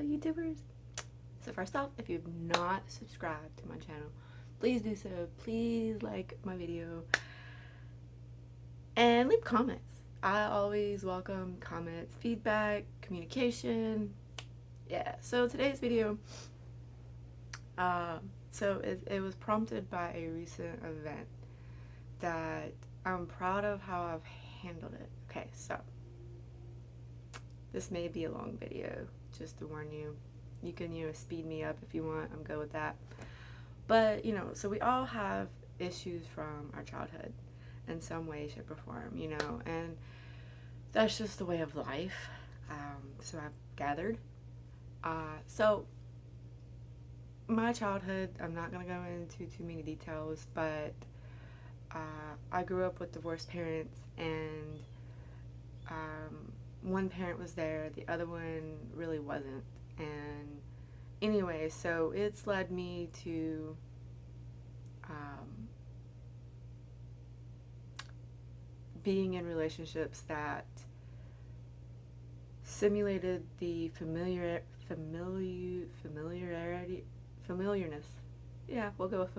YouTubers. So first off, if you've not subscribed to my channel, please do so. Please like my video and leave comments. I always welcome comments, feedback, communication. Yeah, so today's video, it was prompted by a recent event that I'm proud of how I've handled it. Okay, so this may be a long video, just to warn you. You can, speed me up if you want. I'm good with that. But, so we all have issues from our childhood in some way, shape, or form, and that's just the way of life. So I've gathered. So my childhood, I'm not going to go into too many details, but I grew up with divorced parents, and one parent was there, the other one really wasn't. And anyway, so it's led me to being in relationships that simulated the familiarness. Yeah, we'll go with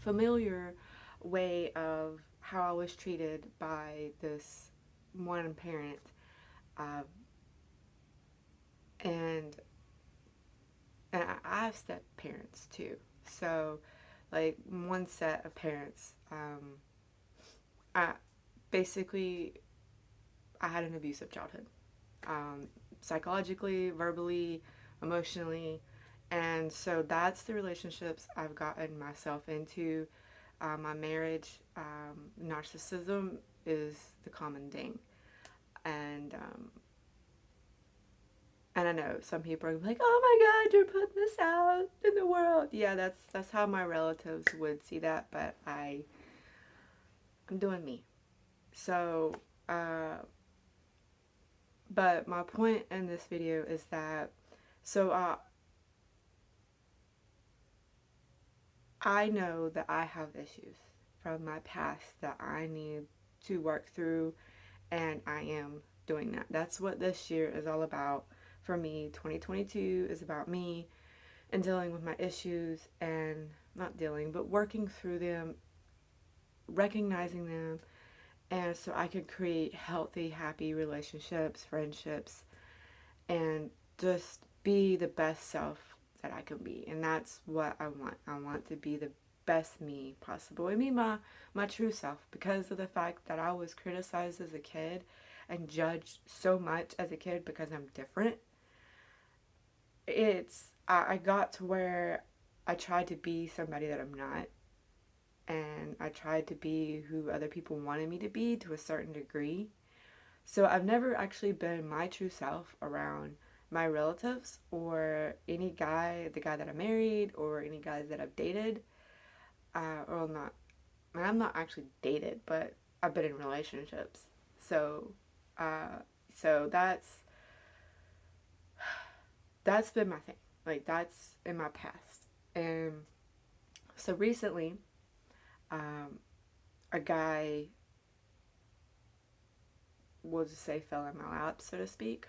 familiar way of how I was treated by this one parent, uh, and I have step parents too. So, like, one set of parents, I basically I had an abusive childhood, psychologically, verbally, emotionally, and so that's the relationships I've gotten myself into. My marriage, narcissism is the common thing, and and I know some people are like, "Oh my God, you're putting this out in the world." Yeah, that's how my relatives would see that, but I'm doing me. So, but my point in this video is that, so I know that I have issues from my past that I need to work through, and I am doing that. That's what this year is all about for me. 2022 is about me and dealing with my issues, and not dealing, but working through them, recognizing them, and so I can create healthy, happy relationships, friendships, and just be the best self that I can be. And that's what I want. I want to be the best me possible. I mean, my true self, because of the fact that I was criticized as a kid and judged so much as a kid because I'm different. I got to where I tried to be somebody that I'm not, and I tried to be who other people wanted me to be to a certain degree. So I've never actually been my true self around my relatives or any guy, the guy that I married, or any guys that I've dated. Or not, I'm not actually dated, but I've been in relationships. So, uh, so that's been my thing. Like, that's in my past. And so recently, um, a guy, we'll just say, fell in my lap, so to speak.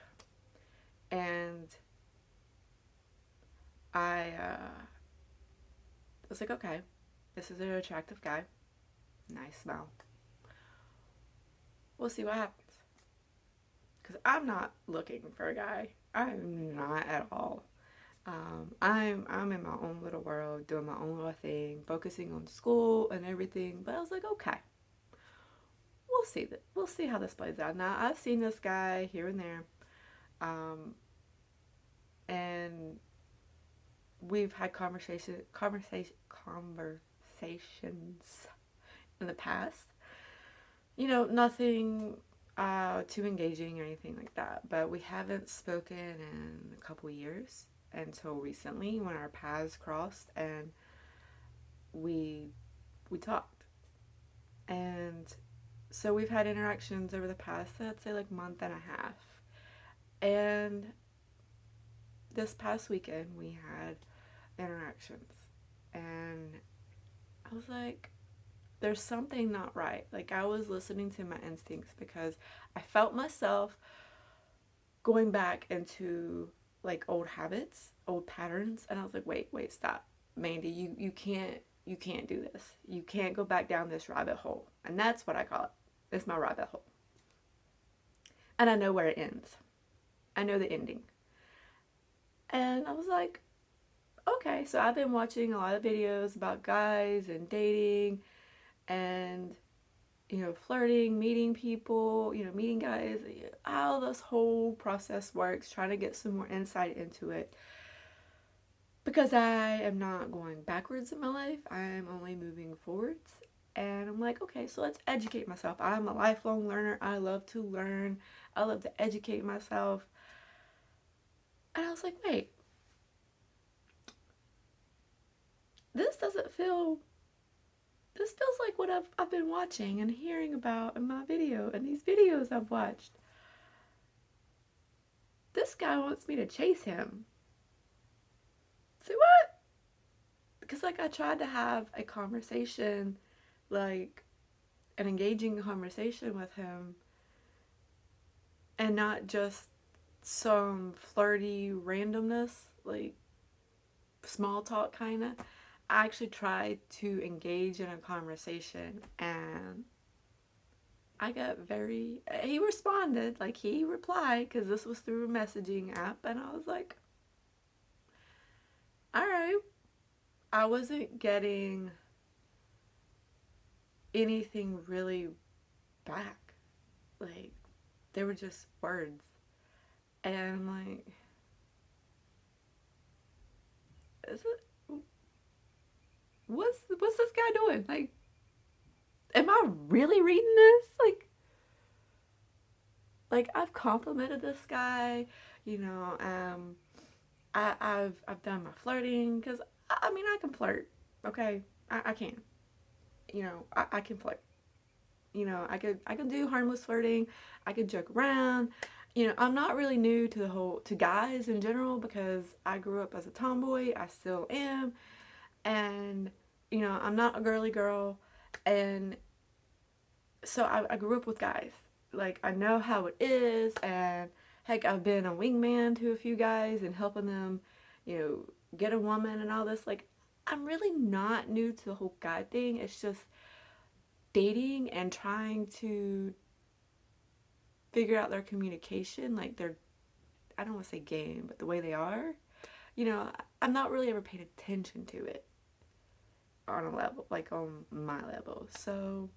And I was like, okay, this is an attractive guy. Nice smile. We'll see what happens. Because I'm not looking for a guy. I'm not at all. I'm in my own little world, doing my own little thing, focusing on school and everything. But I was like, okay, we'll see how this plays out. Now I've seen this guy here and there, and we've had conversations in the past. Nothing too engaging or anything like that. But we haven't spoken in a couple years until recently when our paths crossed, and we talked. And so we've had interactions over the past, I'd say, like, month and a half. And this past weekend we had interactions, and I was like, there's something not right. Like, I was listening to my instincts because I felt myself going back into like old habits, old patterns. And I was like, wait, stop. Mandy, you can't do this. You can't go back down this rabbit hole. And that's what I call it. It's my rabbit hole. And I know where it ends. I know the ending. And I was like, okay, so I've been watching a lot of videos about guys and dating and, you know, flirting, meeting people, you know, meeting guys, how this whole process works, trying to get some more insight into it. Because I am not going backwards in my life, I'm only moving forwards. And I'm like, okay, so let's educate myself. I'm a lifelong learner. I love to learn. I love to educate myself. And I was like, wait, this doesn't feel, this feels like what I've been watching and hearing about in my video and these videos I've watched. This guy wants me to chase him. Say what? Because like I tried to have a conversation, like an engaging conversation with him, and not just some flirty randomness, like small talk kind of. I actually tried to engage in a conversation, and I got very, he responded, like he replied, because this was through a messaging app, and I was like, all right. I wasn't getting anything really back. Like, they were just words. And I'm like, is it, what's this guy doing? Like, am I really reading this? Like I've complimented this guy, you know, I've done my flirting, because I mean I can flirt, okay, I can, you know, I can flirt, you know, I can do harmless flirting, I could joke around, you know, I'm not really new to the whole to guys in general because I grew up as a tomboy, I still am, and you know I'm not a girly girl, and so I grew up with guys. Like I know how it is, and heck, I've been a wingman to a few guys and helping them, you know, get a woman and all this. Like I'm really not new to the whole guy thing. It's just dating and trying to figure out their communication, like their, I don't want to say game, but the way they are. You know, I'm not really ever paid attention to it on a level, like on my level. So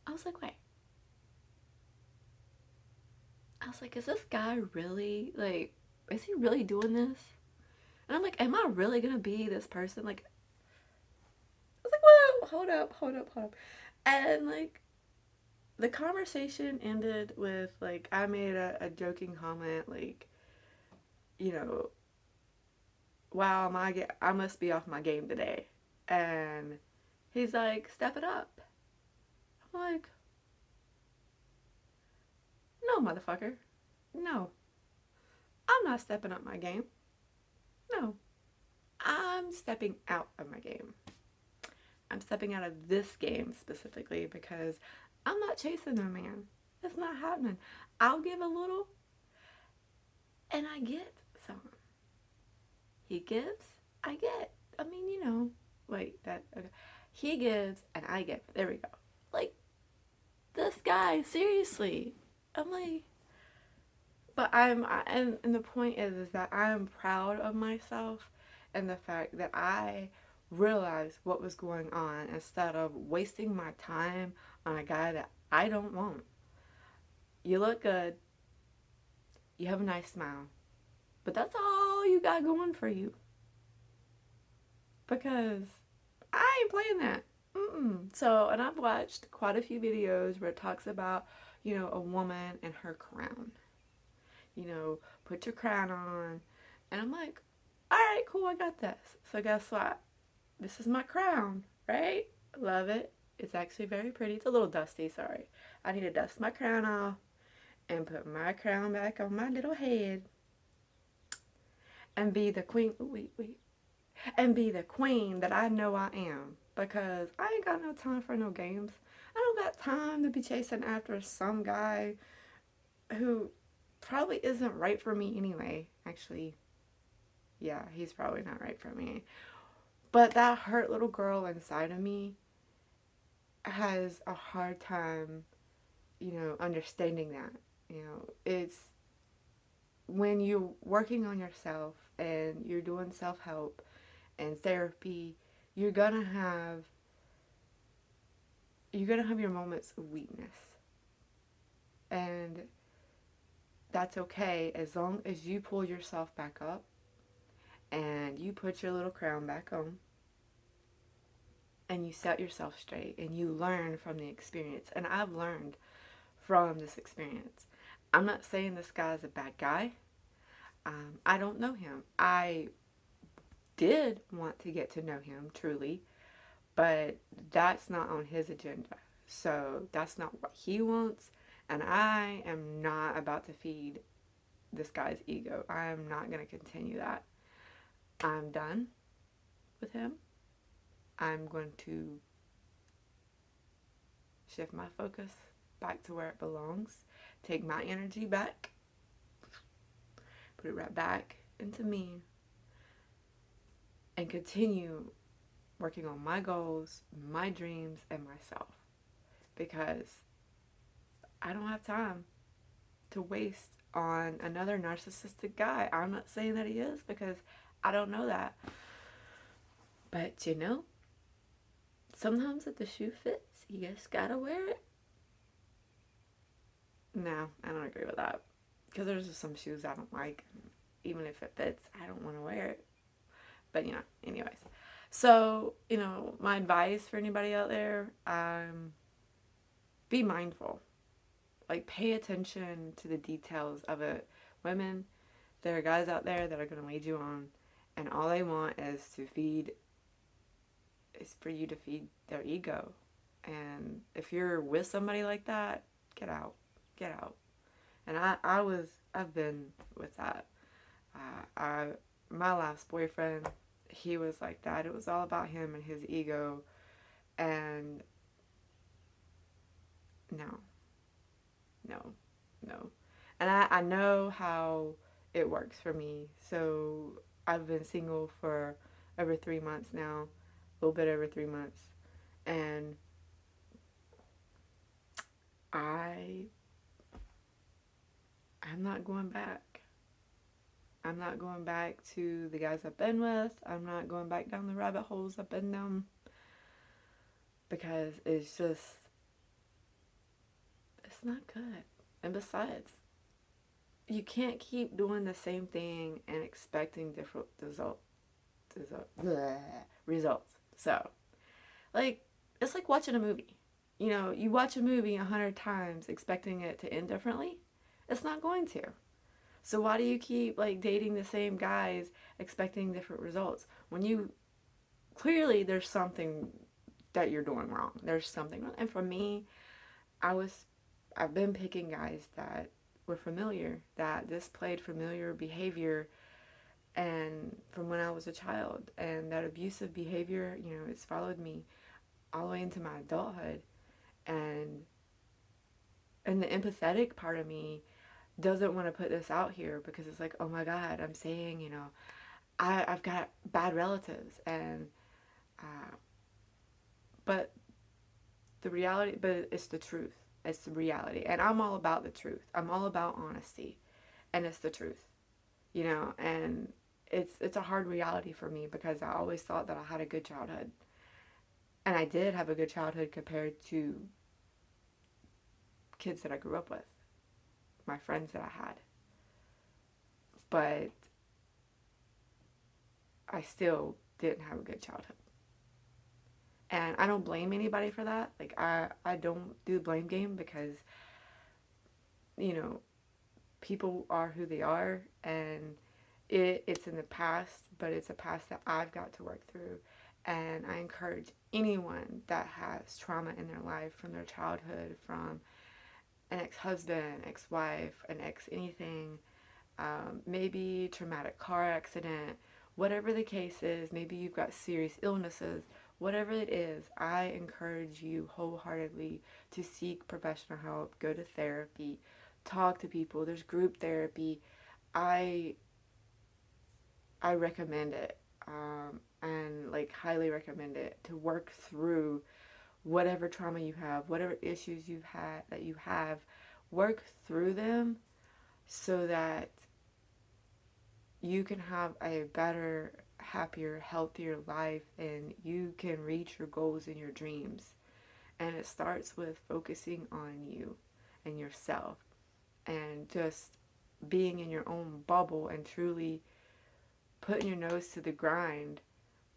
I was like, wait. I was like, is this guy really, like, is he really doing this? And I'm like, am I really gonna be this person? Like, I was like, whoa, hold up. And, like, the conversation ended with, like, I made a joking comment, like, you know, wow, I must be off my game today. And he's like, step it up. I'm like, no, motherfucker. No, I'm not stepping up my game. No, I'm stepping out of my game. I'm stepping out of this game specifically because I'm not chasing a man. It's not happening. I'll give a little and I get some. He gives, I get. I mean, you know, wait, that, okay. He gives and I get. There we go. Like, this guy, seriously. I'm like, but and the point is that I'm proud of myself and the fact that I realized what was going on instead of wasting my time on a guy that I don't want. You look good, you have a nice smile, but that's all you got going for you. Because I ain't playing that. Mm-mm. So, and I've watched quite a few videos where it talks about, you know, a woman and her crown. You know, put your crown on. And I'm like, all right, cool, I got this. So guess what? This is my crown, right? Love it. It's actually very pretty. It's a little dusty, sorry. I need to dust my crown off and put my crown back on my little head and be the queen. Ooh, wait. And be the queen that I know I am. Because I ain't got no time for no games. I don't got time to be chasing after some guy who probably isn't right for me anyway. Actually, yeah, he's probably not right for me. But that hurt little girl inside of me has a hard time, understanding that. It's when you're working on yourself and you're doing self help and therapy, you're gonna have your moments of weakness. And that's okay as long as you pull yourself back up and you put your little crown back on and you set yourself straight and you learn from the experience. And I've learned from this experience. I'm not saying this guy's a bad guy. I don't know him. I did want to get to know him truly, but that's not on his agenda. So that's not what he wants. And I am not about to feed this guy's ego. I am not going to continue that. I'm done with him. I'm going to shift my focus back to where it belongs. Take my energy back. Put it right back into me. And continue working on my goals, my dreams, and myself. Because I don't have time to waste on another narcissistic guy. I'm not saying that he is because I don't know that. But sometimes if the shoe fits, you just gotta wear it. No, I don't agree with that. Because there's just some shoes I don't like. Even if it fits, I don't want to wear it. But anyways. So, my advice for anybody out there, be mindful. Like, pay attention to the details of it. Women, there are guys out there that are going to lead you on, and all they want is for you to feed their ego. And if you're with somebody like that, get out. Get out. And I've been with that. My last boyfriend, he was like that. It was all about him and his ego. And no. And I know how it works for me. So I've been single for over 3 months now, a little bit over 3 months. And I'm not going back. I'm not going back to the guys I've been with. I'm not going back down the rabbit holes I've been down. Because it's not good. And besides, you can't keep doing the same thing and expecting different results. So, it's like watching a movie. You watch a movie 100 times expecting it to end differently. It's not going to. So why do you keep dating the same guys expecting different results when you clearly there's something that you're doing wrong. There's something wrong. And for me, I've been picking guys that were familiar, that displayed familiar behavior and from when I was a child, and that abusive behavior, it's followed me all the way into my adulthood. And the empathetic part of me doesn't want to put this out here because it's like, oh my God, I'm saying, I've got bad relatives, and but but it's the truth. It's the reality, and I'm all about the truth. I'm all about honesty, and it's the truth, and it's a hard reality for me because I always thought that I had a good childhood, and I did have a good childhood compared to kids that I grew up with, my friends that I had, but I still didn't have a good childhood. And I don't blame anybody for that. I don't do the blame game because, people are who they are, and it's in the past, but it's a past that I've got to work through. And I encourage anyone that has trauma in their life from their childhood, from an ex-husband, ex-wife, an ex anything, maybe traumatic car accident, whatever the case is, maybe you've got serious illnesses, whatever it is, I encourage you wholeheartedly to seek professional help, go to therapy, talk to people. There's group therapy. I I recommend it, and like highly recommend it to work through whatever trauma you have, whatever issues you've had that you have, work through them so that you can have a better, happier, healthier life and you can reach your goals and your dreams. And it starts with focusing on you and yourself and just being in your own bubble and truly putting your nose to the grind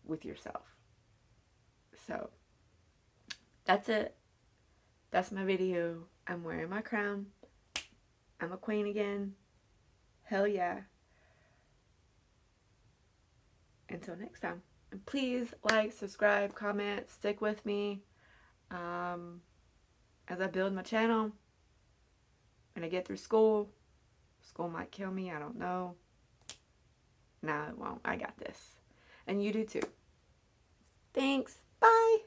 with yourself. So that's it. That's my video. I'm wearing my crown. I'm a queen again. Hell yeah. Until next time. And please like, subscribe, comment, stick with me as I build my channel and I get through school. School might kill me. I don't know. No, it won't. I got this. And you do too. Thanks. Bye.